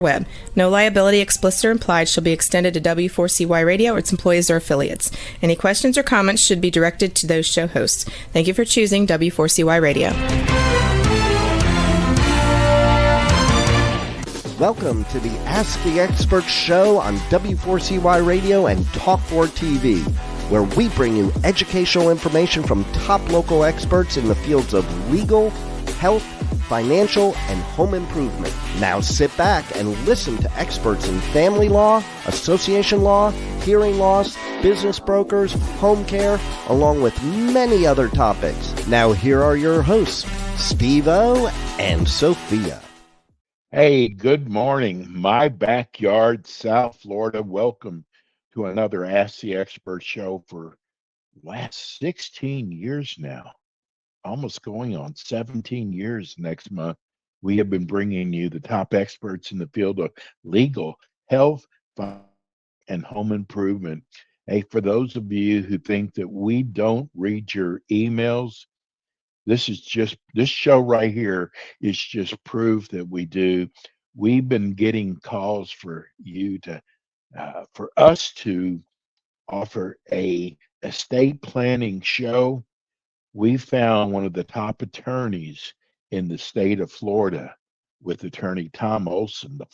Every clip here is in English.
Web. No liability, explicit or implied, shall be extended to W4CY Radio or its employees or affiliates. Any questions or comments should be directed to those show hosts. Thank you for choosing W4CY Radio. Welcome to the Ask the Expert show on W4CY Radio and Talk4 TV, where we bring you educational information from top local experts in the fields of legal, health, financial, and home improvement. Now sit back and listen to experts in family law, association law, hearing loss, business brokers, home care, along with many other topics. Now here are your hosts, Steve-O and Sophia. Hey, good morning. My backyard, South Florida. Welcome to another Ask the Expert show for last 16 years now. Almost going on 17 years next month. We have been bringing you the top experts in the field of legal, health, and home improvement. Hey, for those of you who think that we don't read your emails, this show right here is just proof that we do. We've been getting calls for you to, for us to offer a estate planning show. We found one of the top attorneys in the state of Florida with attorney Tom Olson. The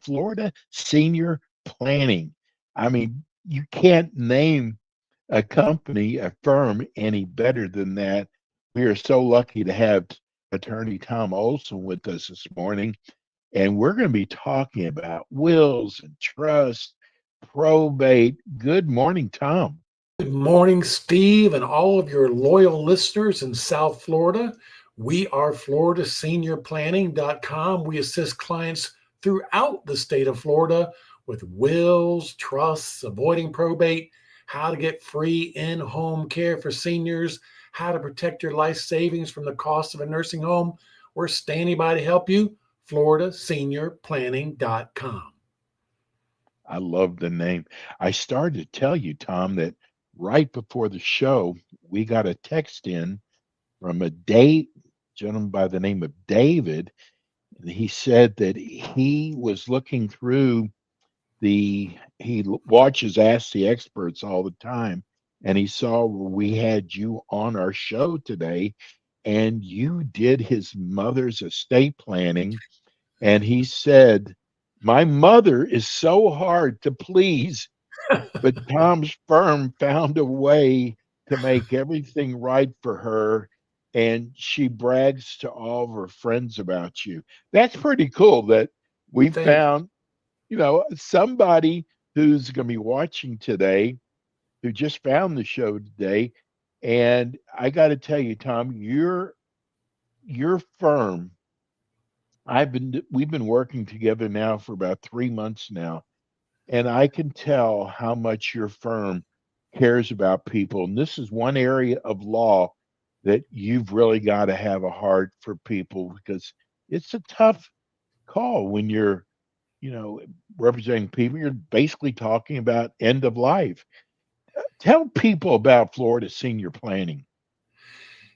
Florida Senior Planning. I mean, you can't name a company, a firm any better than that. We are so lucky to have attorney Tom Olson with us this morning. And we're going to be talking about wills and trust, probate. Good morning, Tom. Good morning, Steve, and all of your loyal listeners in South Florida. We are FloridaSeniorPlanning.com. We assist clients throughout the state of Florida with wills, trusts, avoiding probate, how to get free in-home care for seniors, how to protect your life savings from the cost of a nursing home. We're standing by to help you. FloridaSeniorPlanning.com. I love the name. I started to tell you, Tom, that right before the show, we got a text in from a gentleman by the name of David. He said that he was looking through he watches Ask the Experts all the time, and he saw we had you on our show today, and you did his mother's estate planning. And he said, my mother is so hard to please, but Tom's firm found a way to make everything right for her, and she brags to all of her friends about you. That's pretty cool that we found, somebody who's going to be watching today, who just found the show today. And I got to tell you, Tom, your firm, we've been working together now for about 3 months now. And I can tell how much your firm cares about people. And this is one area of law that you've really got to have a heart for people, because it's a tough call when you're, representing people. You're basically talking about end of life. Tell people about Florida Senior Planning.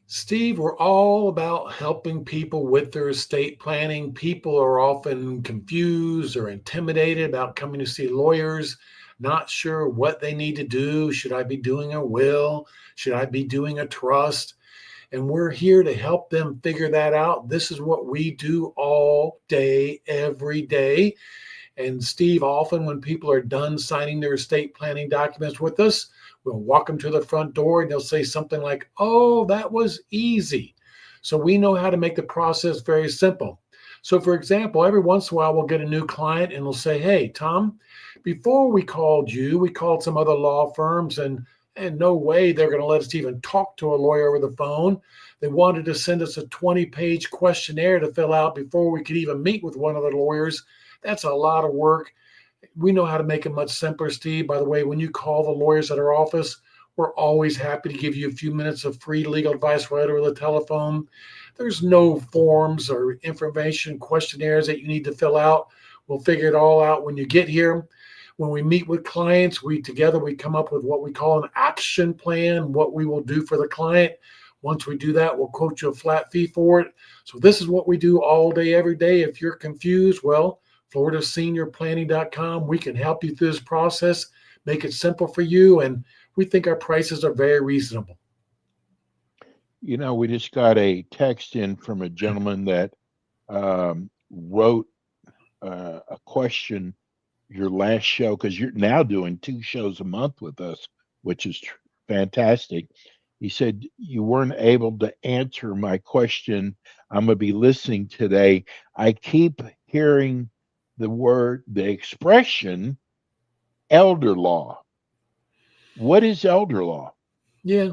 Steve, we're all about helping people with their estate planning. People are often confused or intimidated about coming to see lawyers, not sure what they need to do. Should I be doing a will? Should I be doing a trust? And we're here to help them figure that out. This is what we do all day, every day. And Steve, often when people are done signing their estate planning documents with us, we'll walk them to the front door and they'll say something like, oh, that was easy. So we know how to make the process very simple. So for example, every once in a while, we'll get a new client and they'll say, hey, Tom, before we called you, we called some other law firms, and no way they're going to let us even talk to a lawyer over the phone. They wanted to send us a 20-page questionnaire to fill out before we could even meet with one of the lawyers. That's a lot of work. We know how to make it much simpler, Steve. By the way, when you call the lawyers at our office, we're always happy to give you a few minutes of free legal advice right over the telephone. There's no forms or information questionnaires that you need to fill out. We'll figure it all out when you get here. When we meet with clients, we come up with what we call an action plan, what we will do for the client. Once we do that, we'll quote you a flat fee for it. So this is what we do all day, every day. If you're confused, well, FloridaSeniorPlanning.com. We can help you through this process, make it simple for you, and we think our prices are very reasonable. You know, we just got a text in from a gentleman that wrote a question your last show, because you're now doing 2 shows a month with us, which is fantastic. He said you weren't able to answer my question. I'm going to be listening today. I keep hearing the expression elder law. What is elder law? Yeah,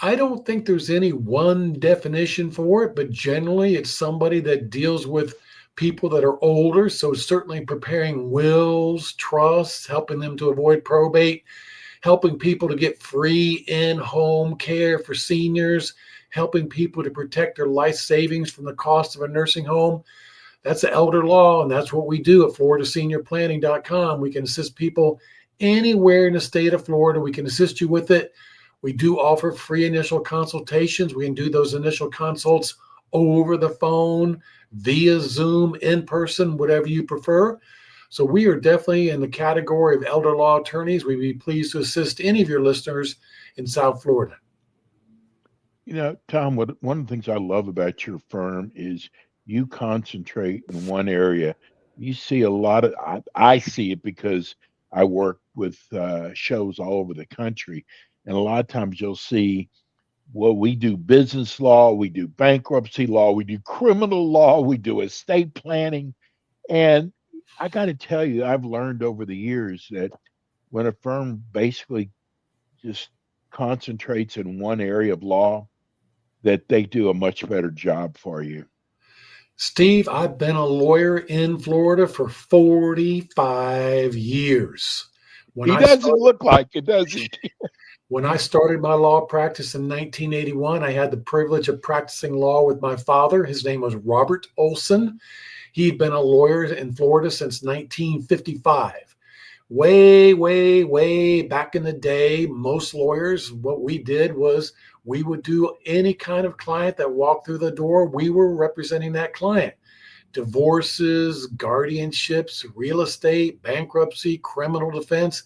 I don't think there's any one definition for it, but generally it's somebody that deals with people that are older. So certainly preparing wills, trusts, helping them to avoid probate, helping people to get free in-home care for seniors, helping people to protect their life savings from the cost of a nursing home. That's the elder law, and that's what we do at FloridaSeniorPlanning.com. We can assist people anywhere in the state of Florida. We can assist you with it. We do offer free initial consultations. We can do those initial consults over the phone, via Zoom, in person, whatever you prefer. So we are definitely in the category of elder law attorneys. We'd be pleased to assist any of your listeners in South Florida. You know, Tom, one of the things I love about your firm is you concentrate in one area. You see a lot of, I see it because I work with shows all over the country. And a lot of times you'll see, well, we do business law, we do bankruptcy law, we do criminal law, we do estate planning. And I got to tell you, I've learned over the years that when a firm basically just concentrates in one area of law, that they do a much better job for you. Steve, I've been a lawyer in Florida for 45 years. He doesn't look like it, does he? When I started my law practice in 1981, I had the privilege of practicing law with my father. His name was Robert Olson. He'd been a lawyer in Florida since 1955. Way, way, way back in the day, most lawyers, what we did was we would do any kind of client that walked through the door. We were representing that client. Divorces, guardianships, real estate, bankruptcy, criminal defense.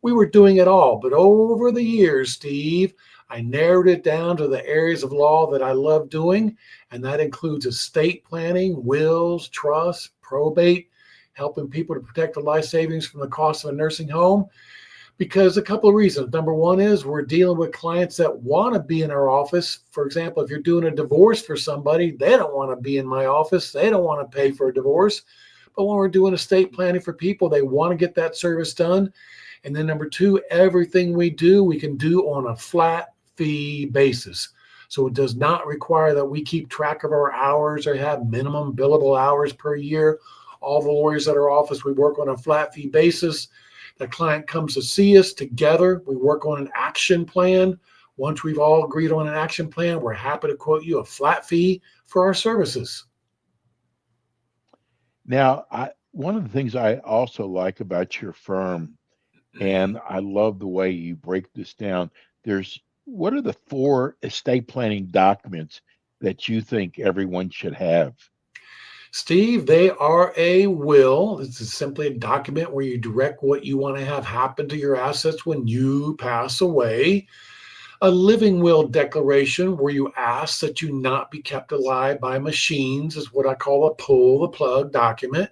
We were doing it all. But over the years, Steve, I narrowed it down to the areas of law that I love doing, and that includes estate planning, wills, trusts, probate, helping people to protect their life savings from the cost of a nursing home. Because a couple of reasons. Number one is we're dealing with clients that want to be in our office. For example, if you're doing a divorce for somebody, they don't want to be in my office. They don't want to pay for a divorce. But when we're doing estate planning for people, they want to get that service done. And then number two, everything we do, we can do on a flat fee basis. So it does not require that we keep track of our hours or have minimum billable hours per year. All the lawyers at our office, we work on a flat fee basis. The client comes to see us together. We work on an action plan. Once we've all agreed on an action plan, we're happy to quote you a flat fee for our services. Now, one of the things I also like about your firm, and I love the way you break this down, what are the 4 estate planning documents that you think everyone should have? Steve, they are a will. This is simply a document where you direct what you want to have happen to your assets when you pass away. A living will declaration where you ask that you not be kept alive by machines is what I call a pull the plug document.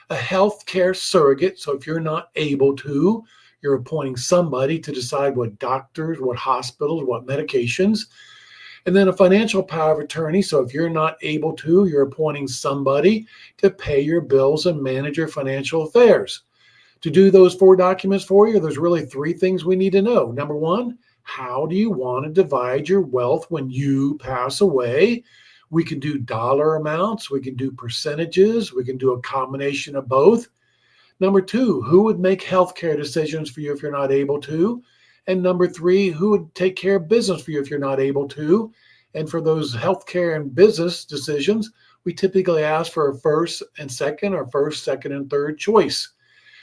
A healthcare surrogate. So if you're not able to, you're appointing somebody to decide what doctors, what hospitals, what medications. And then a financial power of attorney. So if you're not able to, you're appointing somebody to pay your bills and manage your financial affairs. To do those 4 documents for you, there's really 3 things we need to know. Number one, how do you want to divide your wealth when you pass away? We can do dollar amounts. We can do percentages. We can do a combination of both. Number 2, who would make healthcare decisions for you if you're not able to? And number 3, who would take care of business for you if you're not able to? And for those healthcare and business decisions, we typically ask for a first and second or first, second, and third choice.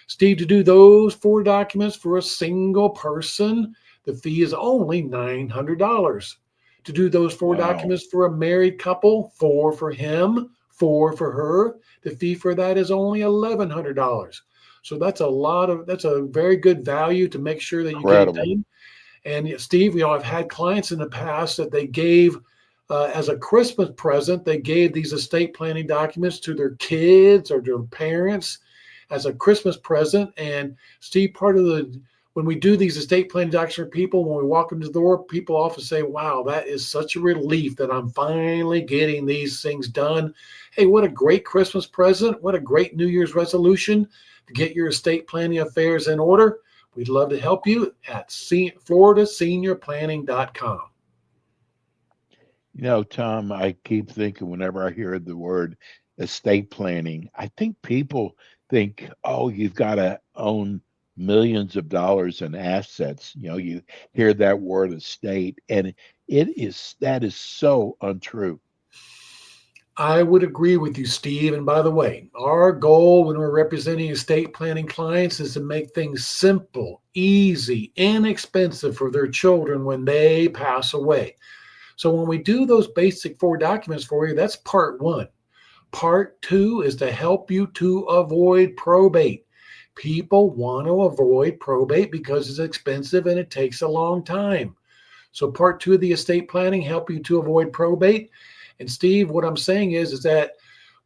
Steve, to do those 4 documents for a single person, the fee is only $900. to do those 4 Wow. documents for a married couple, 4 for him, 4 for her. The fee for that is only $1,100. So that's a very good value to make sure that you get it Incredible. done. And Steve, I've had clients in the past that they gave as a Christmas present, they gave these estate planning documents to their kids or their parents as a Christmas present. And Steve, when we do these estate planning documents for people, when we walk into the door, people often say, wow, that is such a relief that I'm finally getting these things done. Hey, what a great Christmas present. What a great New Year's resolution to get your estate planning affairs in order. We'd love to help you at floridaseniorplanning.com. Tom, I keep thinking whenever I hear the word estate planning, I think people think, oh, you've got to own millions of dollars in assets. You hear that word estate, and that is so untrue. I would agree with you, Steve. And by the way, our goal when we're representing estate planning clients is to make things simple, easy, inexpensive for their children when they pass away. So when we do those basic 4 documents for you, that's part 1. Part 2 is to help you to avoid probate. People want to avoid probate because it's expensive and it takes a long time. So part 2 of the estate planning, help you to avoid probate. And Steve, what I'm saying is that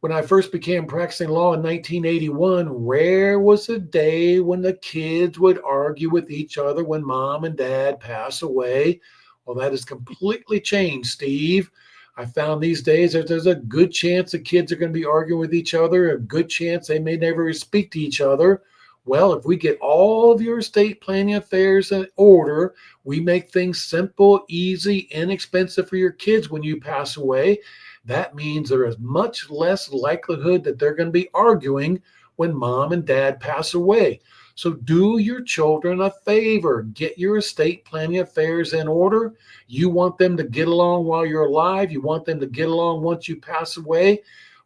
when I first began practicing law in 1981, rare was the day when the kids would argue with each other when mom and dad pass away. Well, that has completely changed, Steve. I found these days that there's a good chance the kids are going to be arguing with each other, a good chance they may never speak to each other. Well, if we get all of your estate planning affairs in order, we make things simple, easy, inexpensive for your kids when you pass away. That means there is much less likelihood that they're going to be arguing when mom and dad pass away. So do your children a favor. Get your estate planning affairs in order. You want them to get along while you're alive. You want them to get along once you pass away.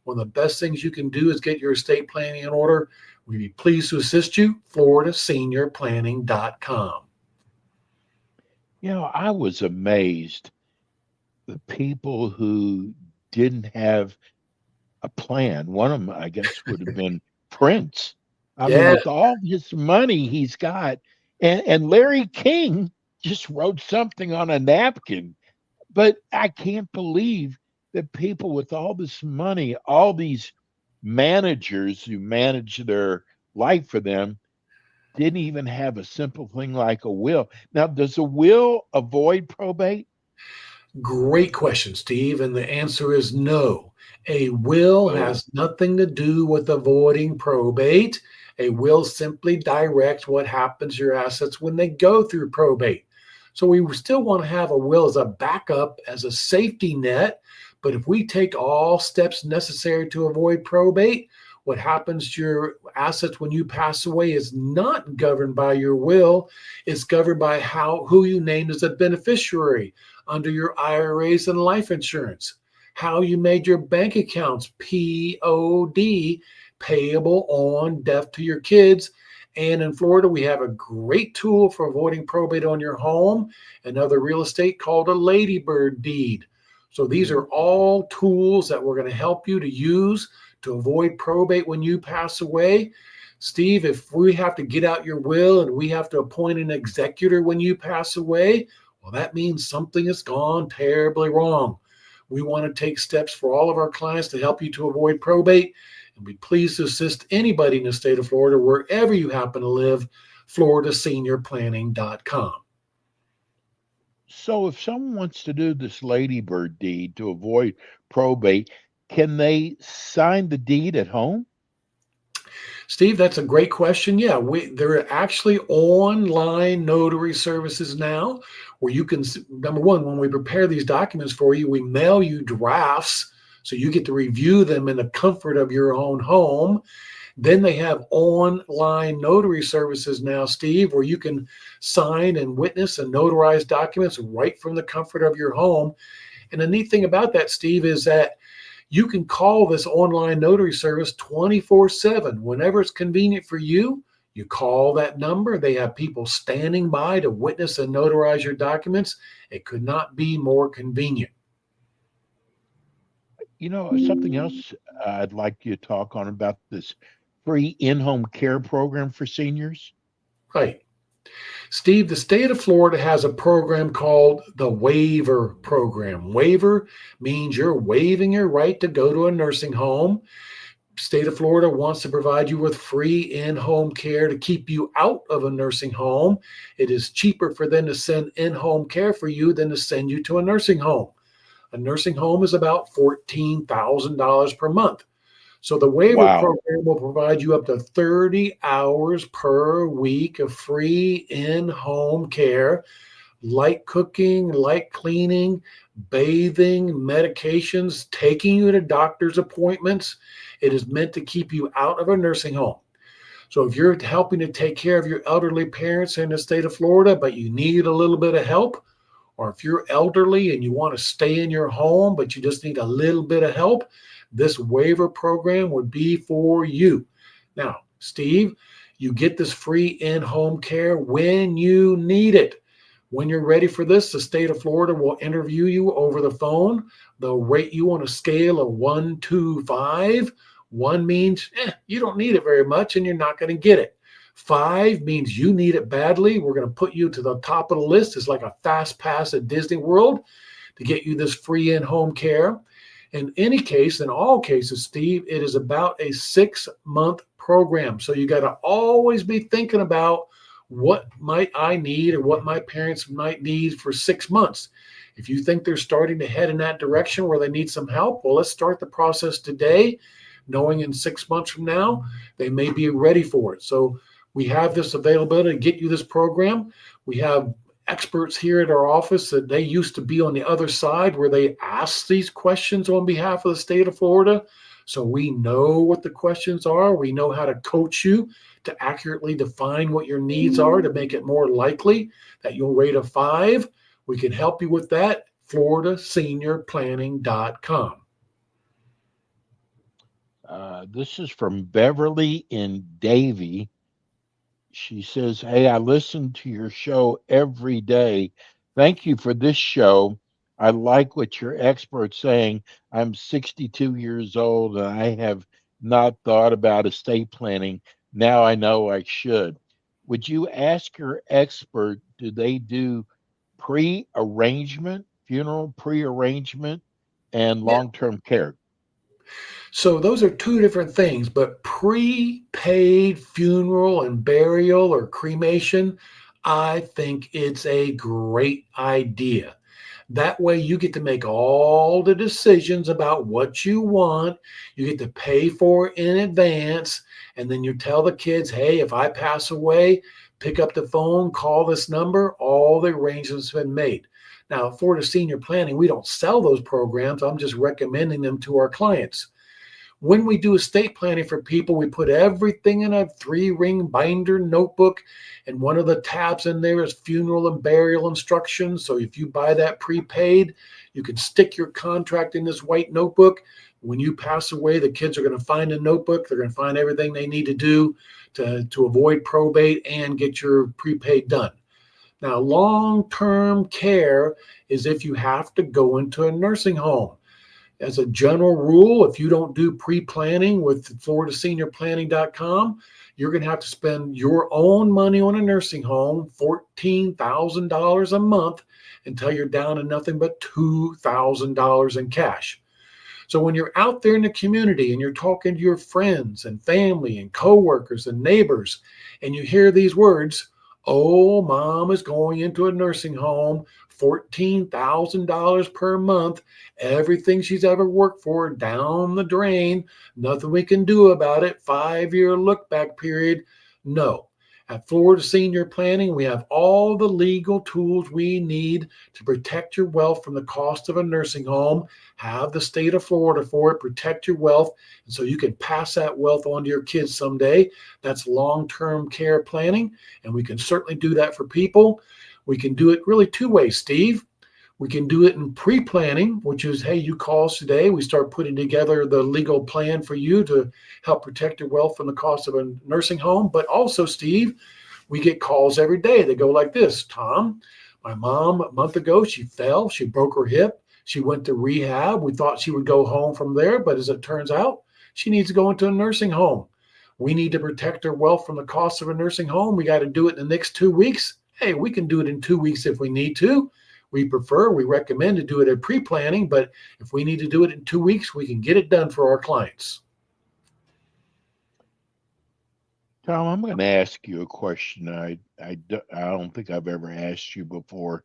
One of the best things you can do is get your estate planning in order. We'd be pleased to assist you. floridaseniorplanning.com. I was amazed the people who didn't have a plan. One of them, I guess, would have been Prince. I mean, with all his money he's got, and Larry King just wrote something on a napkin. But I can't believe that people with all this money, all these managers who manage their life for them, didn't even have a simple thing like a will. Now, does a will avoid probate? Great question, Steve. And the answer is no. A will has nothing to do with avoiding probate. A will simply directs what happens to your assets when they go through probate. So we still want to have a will as a backup, as a safety net. But if we take all steps necessary to avoid probate, what happens to your assets when you pass away is not governed by your will. It's governed by who you named as a beneficiary under your IRAs and life insurance, how you made your bank accounts POD, payable on death to your kids. And in Florida, we have a great tool for avoiding probate on your home and other real estate called a ladybird deed. So these are all tools that we're going to help you to use to avoid probate when you pass away. Steve, if we have to get out your will and we have to appoint an executor when you pass away, well, that means something has gone terribly wrong. We want to take steps for all of our clients to help you to avoid probate, and be pleased to assist anybody in the state of Florida, wherever you happen to live. floridaseniorplanning.com. So if someone wants to do this ladybird deed to avoid probate, can they sign the deed at home? Steve, that's a great question. Yeah, there are actually online notary services now where you can, number one, when we prepare these documents for you, we mail you drafts so you get to review them in the comfort of your own home. Then they have online notary services now, Steve, where you can sign and witness and notarize documents right from the comfort of your home. And the neat thing about that, Steve, is that you can call this online notary service 24/7. Whenever it's convenient for you, You call that number. They have people standing by to witness and notarize your documents. It could not be more convenient. Something else I'd like you to talk on about this free in-home care program for seniors. Right. Steve, the state of Florida has a program called the Waiver Program. Waiver means you're waiving your right to go to a nursing home. State of Florida wants to provide you with free in-home care to keep you out of a nursing home. It is cheaper for them to send in-home care for you than to send you to a nursing home. A nursing home is about $14,000 per month. So the waiver program will provide you up to 30 hours per week of free in-home care, light cooking, light cleaning, bathing, medications, taking you to doctor's appointments. It is meant to keep you out of a nursing home. So if you're helping to take care of your elderly parents in the state of Florida, but you need a little bit of help, or if you're elderly and you want to stay in your home, but you just need a little bit of help, this waiver program would be for you. Now, Steve, you get this free in-home care when you need it. When you're ready for this, the state of Florida will interview you over the phone. They'll rate you on a scale of 1 to 5. 1 means you don't need it very much and you're not going to get it. 5 means you need it badly. We're going to put you to the top of the list. It's like a fast pass at Disney World to get you this free in-home care. In all cases, Steve, it is about a 6-month program. So you got to always be thinking about what might I need or what my parents might need for 6 months. If you think they're starting to head in that direction where they need some help, well, let's start the process today, knowing in 6 months from now, they may be ready for it. So we have this availability to get you this program. We have experts here at our office that they used to be on the other side where they ask these questions on behalf of the state of Florida. So we know what the questions are. We know how to coach you to accurately define what your needs are to make it more likely that you'll rate a 5. We can help you with that. FloridaSeniorPlanning.com. This is from Beverly in Davie. She says, "Hey, I listen to your show every day. Thank you for this show. I like what your expert's saying. I'm 62 years old and I have not thought about estate planning. Now I know I should. Would you ask your expert, do they do pre-arrangement, funeral pre-arrangement, and long-term care?" So those are 2 different things, but prepaid funeral and burial or cremation, I think it's a great idea. That way you get to make all the decisions about what you want. You get to pay for it in advance. And then you tell the kids, hey, if I pass away, pick up the phone, call this number. All the arrangements have been made. Now, for the senior planning, we don't sell those programs. I'm just recommending them to our clients. When we do estate planning for people, we put everything in a 3-ring binder notebook, and one of the tabs in there is funeral and burial instructions. So if you buy that prepaid, you can stick your contract in this white notebook. When you pass away, the kids are going to find a notebook. They're going to find everything they need to do to avoid probate and get your prepaid done. Now, long-term care is if you have to go into a nursing home. As a general rule, if you don't do pre-planning with FloridaSeniorPlanning.com, you're going to have to spend your own money on a nursing home, $14,000 a month, until you're down to nothing but $2,000 in cash. So when you're out there in the community and you're talking to your friends and family and coworkers and neighbors, and you hear these words, oh, mom is going into a nursing home, $14,000 per month, everything she's ever worked for down the drain, nothing we can do about it, 5-year look back period. No. At Florida Senior Planning, we have all the legal tools we need to protect your wealth from the cost of a nursing home. Have the state of Florida for it, protect your wealth, and so you can pass that wealth on to your kids someday. That's long-term care planning, and we can certainly do that for people. We can do it really 2 ways, Steve. We can do it in pre-planning, which is, hey, you call us today. We start putting together the legal plan for you to help protect your wealth from the cost of a nursing home. But also, Steve, we get calls every day. They go like this: Tom, my mom a month ago, she fell, she broke her hip. She went to rehab. We thought she would go home from there, but as it turns out, she needs to go into a nursing home. We need to protect her wealth from the cost of a nursing home. We got to do it in the next 2 weeks. Hey, we can do it in 2 weeks if we need to. We recommend to do it at pre-planning, but if we need to do it in 2 weeks, we can get it done for our clients. Tom, I'm going to ask you a question I don't think I've ever asked you before,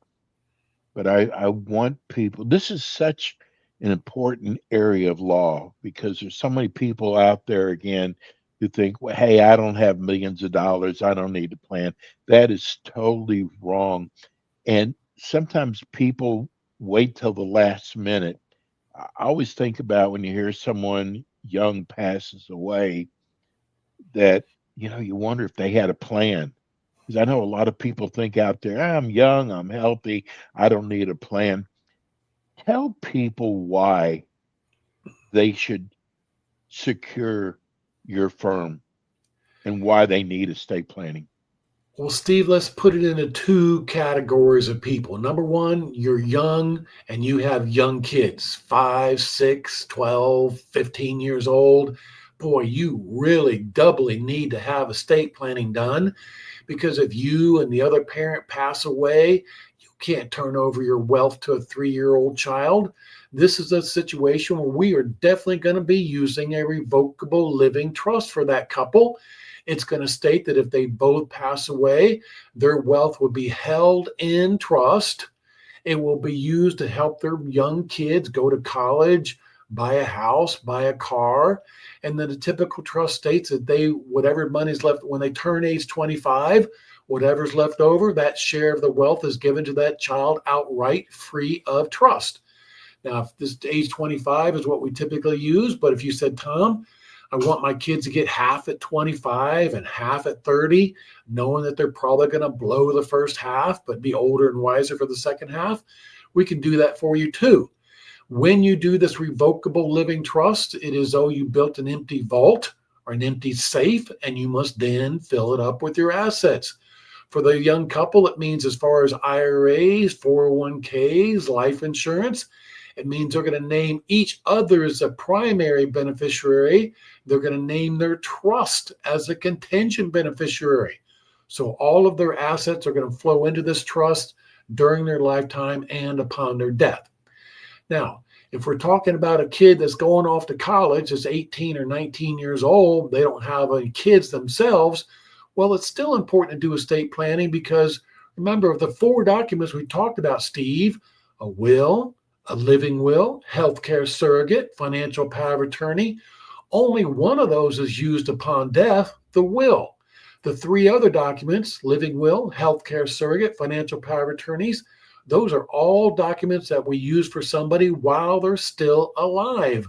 but I want people, this is such an important area of law because there's so many people out there, again, who think, well, hey, I don't have millions of dollars. I don't need to plan. That is totally wrong. And sometimes people wait till the last minute. I always think about when you hear someone young passes away that, you wonder if they had a plan. Because I know a lot of people think out there, I'm young, I'm healthy, I don't need a plan. Tell people why they should secure your firm and why they need estate planning. Well, Steve, let's put it into 2 categories of people. Number one, you're young and you have young kids, 5, 6, 12, 15 years old. Boy, you really doubly need to have estate planning done, because if you and the other parent pass away, you can't turn over your wealth to a 3-year-old child. This is a situation where we are definitely going to be using a revocable living trust for that couple. It's going to state that if they both pass away, their wealth will be held in trust. It will be used to help their young kids go to college, buy a house, buy a car. And then the typical trust states that whatever money's left when they turn age 25, whatever's left over, that share of the wealth is given to that child outright, free of trust. Now, if this age 25 is what we typically use, but if you said, Tom, I want my kids to get half at 25 and half at 30, knowing that they're probably going to blow the first half, but be older and wiser for the second half, we can do that for you too. When you do this revocable living trust, it is though you built an empty vault or an empty safe, and you must then fill it up with your assets. For the young couple, it means as far as IRAs, 401ks, life insurance, it means they're going to name each other as a primary beneficiary. They're going to name their trust as a contingent beneficiary. So all of their assets are going to flow into this trust during their lifetime and upon their death. Now, if we're talking about a kid that's going off to college, that's 18 or 19 years old, they don't have any kids themselves, well, it's still important to do estate planning because remember, of the 4 documents we talked about, Steve, a will, a living will, healthcare surrogate, financial power of attorney, only one of those is used upon death, the will. The 3 other documents, living will, healthcare surrogate, financial power of attorneys, those are all documents that we use for somebody while they're still alive.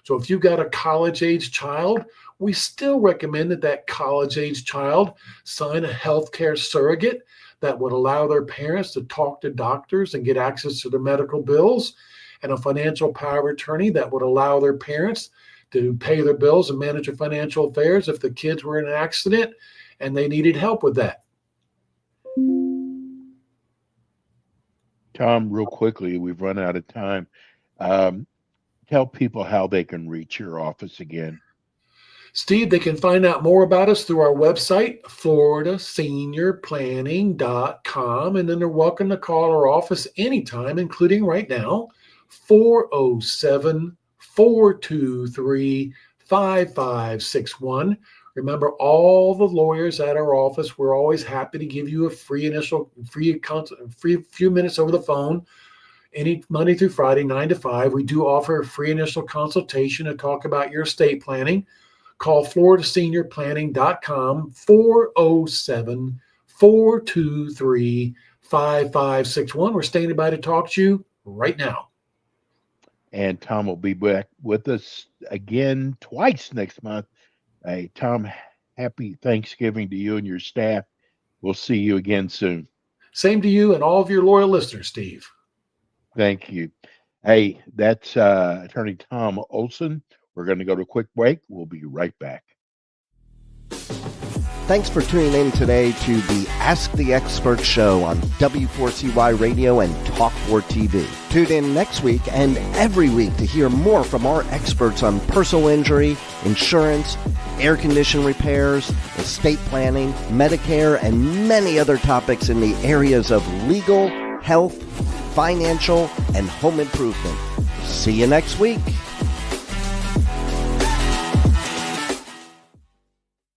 So if you've got a college-age child, we still recommend that college-age child sign a healthcare surrogate that would allow their parents to talk to doctors and get access to their medical bills, and a financial power of attorney that would allow their parents to pay their bills and manage their financial affairs if the kids were in an accident and they needed help with that. Tom, real quickly, we've run out of time. Tell people how they can reach your office again. Steve, they can find out more about us through our website, floridaseniorplanning.com, and then they're welcome to call our office anytime, including right now, 407-423-5561. Remember, all the lawyers at our office, we're always happy to give you a free few minutes over the phone, any Monday through Friday, 9 to 5. We do offer a free initial consultation to talk about your estate planning. Call floridaseniorplanning.com, 407-423-5561. We're standing by to talk to you right now. And Tom will be back with us again twice next month. Hey, Tom, happy Thanksgiving to you and your staff. We'll see you again soon. Same to you and all of your loyal listeners, Steve. Thank you. Hey, that's Attorney Tom Olson. We're going to go to a quick break. We'll be right back. Thanks for tuning in today to the Ask the Expert show on W4CY Radio and Talk4 TV. Tune in next week and every week to hear more from our experts on personal injury, insurance, air condition repairs, estate planning, Medicare, and many other topics in the areas of legal, health, financial, and home improvement. See you next week.